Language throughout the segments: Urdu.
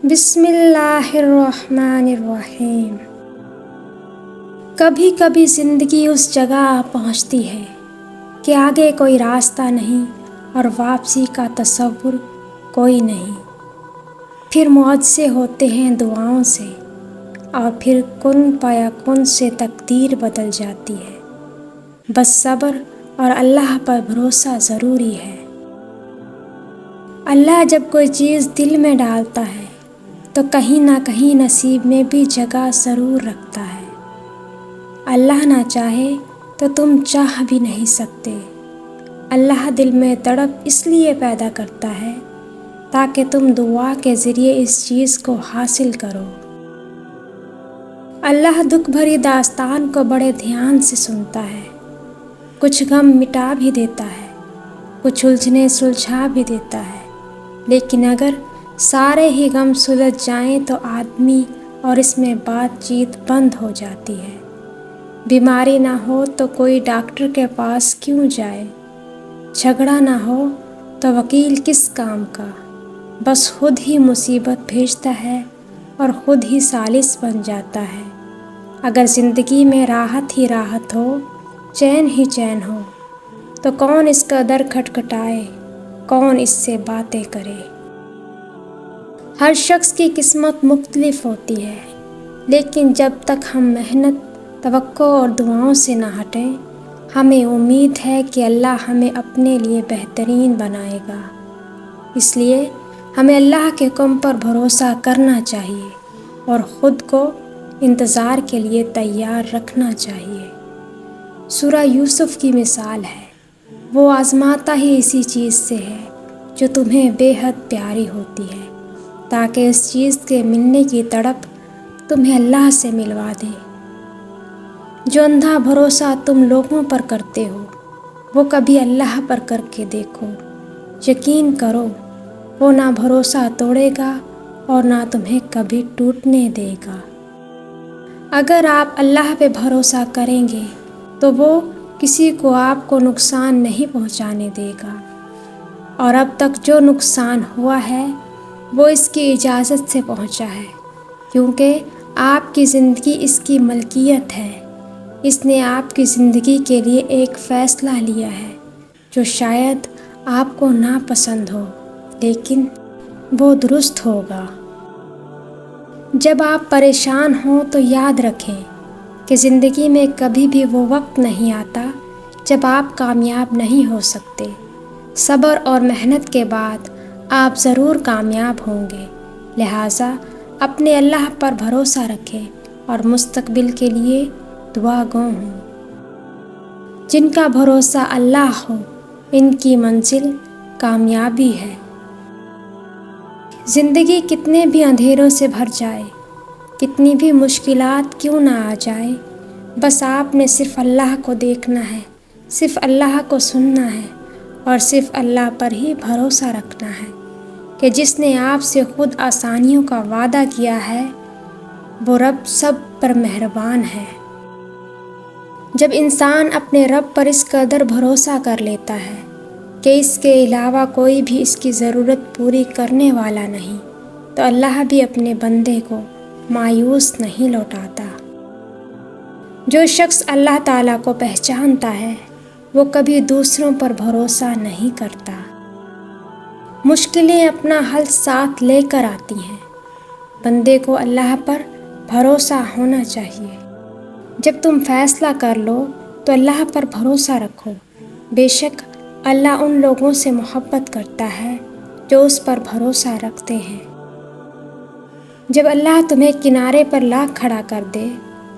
بسم اللہ الرحمن الرحیم۔ کبھی کبھی زندگی اس جگہ پہنچتی ہے کہ آگے کوئی راستہ نہیں اور واپسی کا تصور کوئی نہیں۔ پھر معجزے ہوتے ہیں دعاؤں سے، اور پھر کن فیکون سے تقدیر بدل جاتی ہے۔ بس صبر اور اللہ پر بھروسہ ضروری ہے۔ اللہ جب کوئی چیز دل میں ڈالتا ہے تو کہیں نہ کہیں نصیب میں بھی جگہ ضرور رکھتا ہے۔ اللہ نہ چاہے تو تم چاہ بھی نہیں سکتے۔ اللہ دل میں تڑپ اس لیے پیدا کرتا ہے تاکہ تم دعا کے ذریعے اس چیز کو حاصل کرو۔ اللہ دکھ بھری داستان کو بڑے دھیان سے سنتا ہے۔ کچھ غم مٹا بھی دیتا ہے، کچھ الجھنیں سلجھا بھی دیتا ہے، لیکن اگر سارے ہی غم سلجھ جائیں تو آدمی اور اس میں بات چیت بند ہو جاتی ہے۔ بیماری نہ ہو تو کوئی ڈاکٹر کے پاس کیوں جائے؟ جھگڑا نہ ہو تو وکیل کس کام کا؟ بس خود ہی مصیبت بھیجتا ہے اور خود ہی ثالث بن جاتا ہے۔ اگر زندگی میں راحت ہی راحت ہو، چین ہی چین ہو، تو کون اس کا در کھٹکھٹائے، کون اس سے باتیں کرے؟ ہر شخص کی قسمت مختلف ہوتی ہے، لیکن جب تک ہم محنت، توقع اور دعاؤں سے نہ ہٹیں، ہمیں امید ہے کہ اللہ ہمیں اپنے لیے بہترین بنائے گا۔ اس لیے ہمیں اللہ کے حکم پر بھروسہ کرنا چاہیے اور خود کو انتظار کے لیے تیار رکھنا چاہیے۔ سورہ یوسف کی مثال ہے، وہ آزماتا ہی اسی چیز سے ہے جو تمہیں بے حد پیاری ہوتی ہے، تاکہ اس چیز کے ملنے کی تڑپ تمہیں اللہ سے ملوا دے۔ جو اندھا بھروسہ تم لوگوں پر کرتے ہو، وہ کبھی اللہ پر کر کے دیکھو۔ یقین کرو، وہ نہ بھروسہ توڑے گا اور نہ تمہیں کبھی ٹوٹنے دے گا۔ اگر آپ اللہ پہ بھروسہ کریں گے تو وہ کسی کو آپ کو نقصان نہیں پہنچانے دے گا، اور اب تک جو نقصان ہوا ہے وہ اس کی اجازت سے پہنچا ہے، کیونکہ آپ کی زندگی اس کی ملکیت ہے۔ اس نے آپ کی زندگی کے لیے ایک فیصلہ لیا ہے جو شاید آپ کو ناپسند ہو، لیکن وہ درست ہوگا۔ جب آپ پریشان ہوں تو یاد رکھیں کہ زندگی میں کبھی بھی وہ وقت نہیں آتا جب آپ کامیاب نہیں ہو سکتے۔ صبر اور محنت کے بعد آپ ضرور کامیاب ہوں گے، لہٰذا اپنے اللہ پر بھروسہ رکھیں اور مستقبل کے لیے دعا گو ہوں۔ جن کا بھروسہ اللہ ہو، ان کی منزل کامیابی ہے۔ زندگی کتنے بھی اندھیروں سے بھر جائے، کتنی بھی مشکلات کیوں نہ آ جائے، بس آپ نے صرف اللہ کو دیکھنا ہے، صرف اللہ کو سننا ہے اور صرف اللہ پر ہی بھروسہ رکھنا ہے کہ جس نے آپ سے خود آسانیوں کا وعدہ کیا ہے، وہ رب سب پر مہربان ہے۔ جب انسان اپنے رب پر اس قدر بھروسہ کر لیتا ہے کہ اس کے علاوہ کوئی بھی اس کی ضرورت پوری کرنے والا نہیں، تو اللہ بھی اپنے بندے کو مایوس نہیں لوٹاتا۔ جو شخص اللہ تعالیٰ کو پہچانتا ہے وہ کبھی دوسروں پر بھروسہ نہیں کرتا۔ مشکلیں اپنا حل ساتھ لے کر آتی ہیں، بندے کو اللہ پر بھروسہ ہونا چاہیے۔ جب تم فیصلہ کر لو تو اللہ پر بھروسہ رکھو، بے شک اللہ ان لوگوں سے محبت کرتا ہے جو اس پر بھروسہ رکھتے ہیں۔ جب اللہ تمہیں کنارے پر لا کھڑا کر دے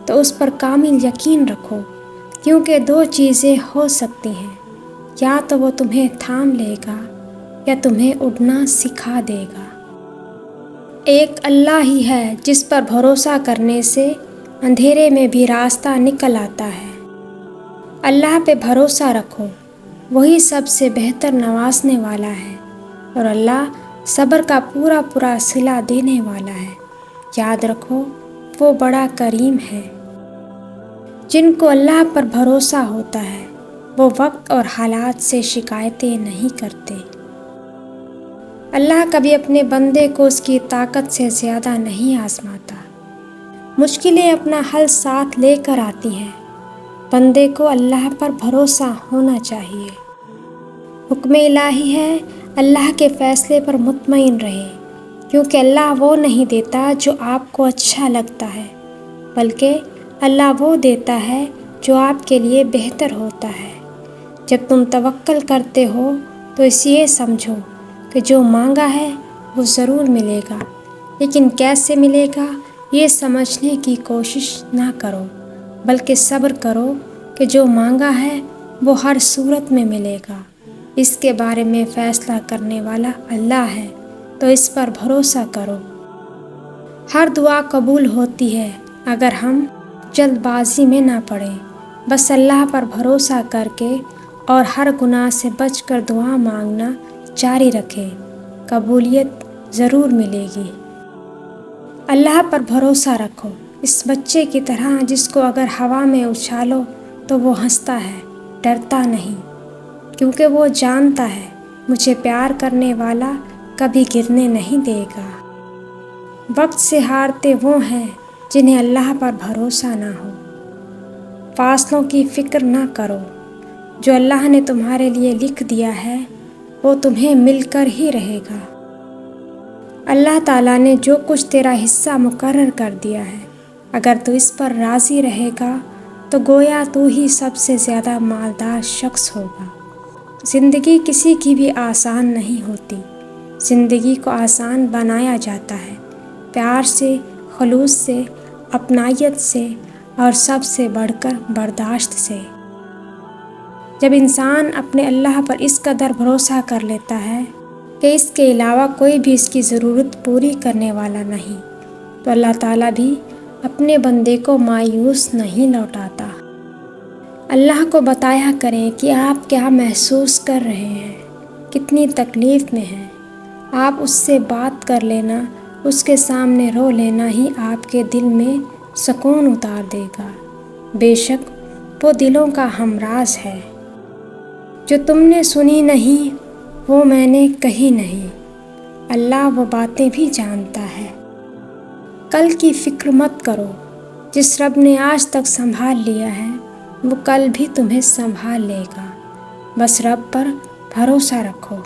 تو اس پر کامل یقین رکھو، کیونکہ دو چیزیں ہو سکتی ہیں، یا تو وہ تمہیں تھام لے گا یا تمہیں اڑنا سکھا دے گا۔ ایک اللہ ہی ہے جس پر بھروسہ کرنے سے اندھیرے میں بھی راستہ نکل آتا ہے۔ اللہ پہ بھروسہ رکھو، وہی سب سے بہتر نوازنے والا ہے، اور اللہ صبر کا پورا پورا صلہ دینے والا ہے۔ یاد رکھو، وہ بڑا کریم ہے۔ جن کو اللہ پر بھروسہ ہوتا ہے وہ وقت اور حالات سے شکایتیں نہیں کرتے۔ اللہ کبھی اپنے بندے کو اس کی طاقت سے زیادہ نہیں آزماتا۔ مشکلیں اپنا حل ساتھ لے کر آتی ہیں۔ بندے کو اللہ پر بھروسہ ہونا چاہیے۔ حکم الہی ہے اللہ کے فیصلے پر مطمئن رہے، کیونکہ اللہ وہ نہیں دیتا جو آپ کو اچھا لگتا ہے، بلکہ اللہ وہ دیتا ہے جو آپ کے لیے بہتر ہوتا ہے۔ جب تم توکل کرتے ہو تو یہ سمجھو کہ جو مانگا ہے وہ ضرور ملے گا، لیکن کیسے ملے گا یہ سمجھنے کی کوشش نہ کرو، بلکہ صبر کرو کہ جو مانگا ہے وہ ہر صورت میں ملے گا۔ اس کے بارے میں فیصلہ کرنے والا اللہ ہے، تو اس پر بھروسہ کرو۔ ہر دعا قبول ہوتی ہے اگر ہم جلد بازی میں نہ پڑیں، بس اللہ پر بھروسہ کر کے اور ہر گناہ سے بچ کر دعا مانگنا جاری رکھیں، قبولیت ضرور ملے گی۔ اللہ پر بھروسہ رکھو، اس بچے کی طرح جس کو اگر ہوا میں اچھالو تو وہ ہنستا ہے، ڈرتا نہیں، کیونکہ وہ جانتا ہے مجھے پیار کرنے والا کبھی گرنے نہیں دے گا۔ وقت سے ہارتے وہ ہیں جنہیں اللہ پر بھروسہ نہ ہو۔ فاصلوں کی فکر نہ کرو، جو اللہ نے تمہارے لیے لکھ دیا ہے وہ تمہیں مل کر ہی رہے گا۔ اللہ تعالیٰ نے جو کچھ تیرا حصہ مقرر کر دیا ہے، اگر تو اس پر راضی رہے گا تو گویا تو ہی سب سے زیادہ مالدار شخص ہوگا۔ زندگی کسی کی بھی آسان نہیں ہوتی۔ زندگی کو آسان بنایا جاتا ہے پیار سے، خلوص سے، اپنائیت سے اور سب سے بڑھ کر برداشت سے۔ جب انسان اپنے اللہ پر اس قدر بھروسہ کر لیتا ہے کہ اس کے علاوہ کوئی بھی اس کی ضرورت پوری کرنے والا نہیں، تو اللہ تعالیٰ بھی اپنے بندے کو مایوس نہیں لوٹاتا۔ اللہ کو بتایا کریں کہ آپ کیا محسوس کر رہے ہیں، کتنی تکلیف میں ہیں۔ آپ اس سے بات کر لینا، اس کے سامنے رو لینا ہی آپ کے دل میں سکون اتار دے گا۔ بے شک وہ دلوں کا ہمراز ہے۔ جو تم نے سنی نہیں وہ میں نے کہی نہیں، اللہ وہ باتیں بھی جانتا ہے۔ کل کی فکر مت کرو، جس رب نے آج تک سنبھال لیا ہے وہ کل بھی تمہیں سنبھال لے گا۔ بس رب پر بھروسہ رکھو،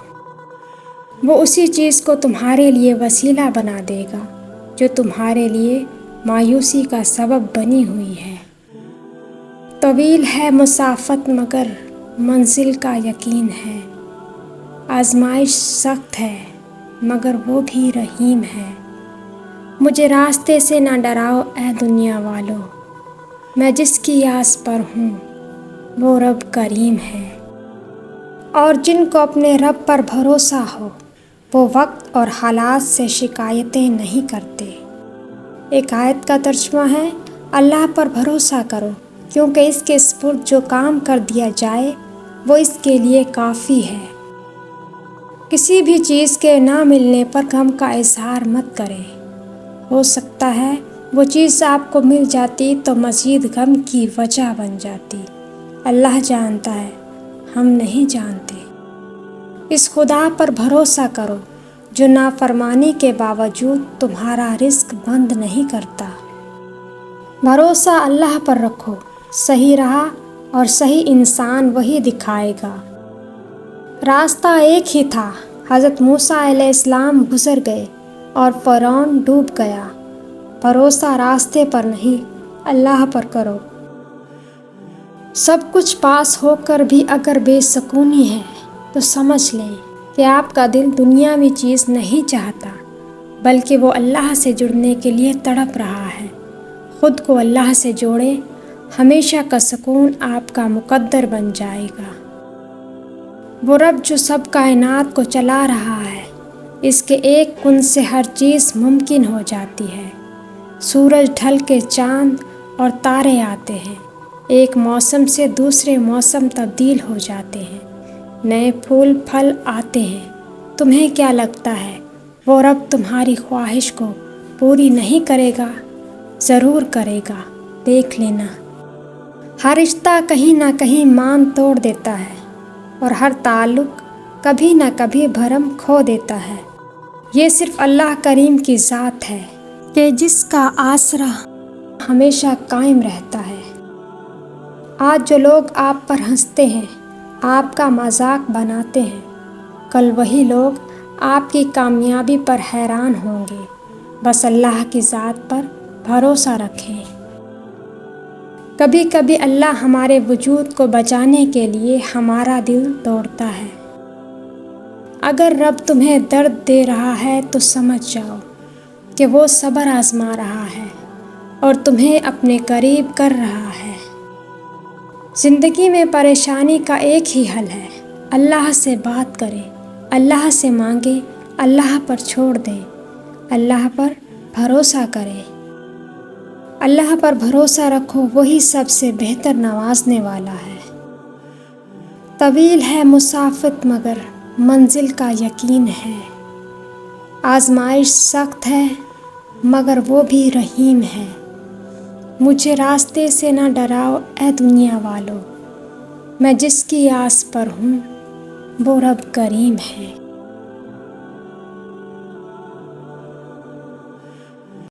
وہ اسی چیز کو تمہارے لیے وسیلہ بنا دے گا جو تمہارے لیے مایوسی کا سبب بنی ہوئی ہے۔ طویل ہے مسافت مگر منزل کا یقین ہے، آزمائش سخت ہے مگر وہ بھی رحیم ہے۔ مجھے راستے سے نہ ڈراؤ اے دنیا والو، میں جس کی آس پر ہوں وہ رب کریم ہے۔ اور جن کو اپنے رب پر بھروسہ ہو وہ وقت اور حالات سے شکایتیں نہیں کرتے۔ ایک آیت کا ترجمہ ہے، اللہ پر بھروسہ کرو کیونکہ اس کے سپرد جو کام کر دیا جائے وہ اس کے لیے کافی ہے۔ کسی بھی چیز کے نہ ملنے پر غم کا اظہار مت کریں، ہو سکتا ہے وہ چیز آپ کو مل جاتی تو مزید غم کی وجہ بن جاتی۔ اللہ جانتا ہے، ہم نہیں جانتے۔ اس خدا پر بھروسہ کرو جو نافرمانی کے باوجود تمہارا رزق بند نہیں کرتا۔ بھروسہ اللہ پر رکھو، صحیح راہ اور صحیح انسان وہی دکھائے گا۔ راستہ ایک ہی تھا، حضرت موسیٰ علیہ السلام گزر گئے اور فرعون ڈوب گیا۔ بھروسہ راستے پر نہیں، اللہ پر کرو۔ سب کچھ پاس ہو کر بھی اگر بے سکونی ہے تو سمجھ لیں کہ آپ کا دل دنیاوی چیز نہیں چاہتا، بلکہ وہ اللہ سے جڑنے کے لیے تڑپ رہا ہے۔ خود کو اللہ سے جوڑیں، ہمیشہ کا سکون آپ کا مقدر بن جائے گا۔ وہ رب جو سب کائنات کو چلا رہا ہے، اس کے ایک کن سے ہر چیز ممکن ہو جاتی ہے۔ سورج ڈھل کے چاند اور تارے آتے ہیں، ایک موسم سے دوسرے موسم تبدیل ہو جاتے ہیں، نئے پھول پھل آتے ہیں۔ تمہیں کیا لگتا ہے وہ رب تمہاری خواہش کو پوری نہیں کرے گا؟ ضرور کرے گا، دیکھ لینا۔ ہر رشتہ کہیں نہ کہیں مان توڑ دیتا ہے اور ہر تعلق کبھی نہ کبھی بھرم کھو دیتا ہے۔ یہ صرف اللہ کریم کی ذات ہے کہ جس کا آسرا ہمیشہ قائم رہتا ہے۔ آج جو لوگ آپ پر ہنستے ہیں، آپ کا مذاق بناتے ہیں، کل وہی لوگ آپ کی کامیابی پر حیران ہوں گے۔ بس اللہ کی ذات پر بھروسہ رکھیں۔ کبھی کبھی اللہ ہمارے وجود کو بچانے کے لیے ہمارا دل توڑتا ہے۔ اگر رب تمہیں درد دے رہا ہے تو سمجھ جاؤ کہ وہ صبر آزما رہا ہے اور تمہیں اپنے قریب کر رہا ہے۔ زندگی میں پریشانی کا ایک ہی حل ہے، اللہ سے بات کریں، اللہ سے مانگیں، اللہ پر چھوڑ دیں، اللہ پر بھروسہ کریں۔ اللہ پر بھروسہ رکھو، وہی سب سے بہتر نوازنے والا ہے۔ طویل ہے مسافت مگر منزل کا یقین ہے، آزمائش سخت ہے مگر وہ بھی رحیم ہے۔ مجھے راستے سے نہ ڈراؤ اے دنیا والو، میں جس کی آس پر ہوں وہ رب کریم ہے۔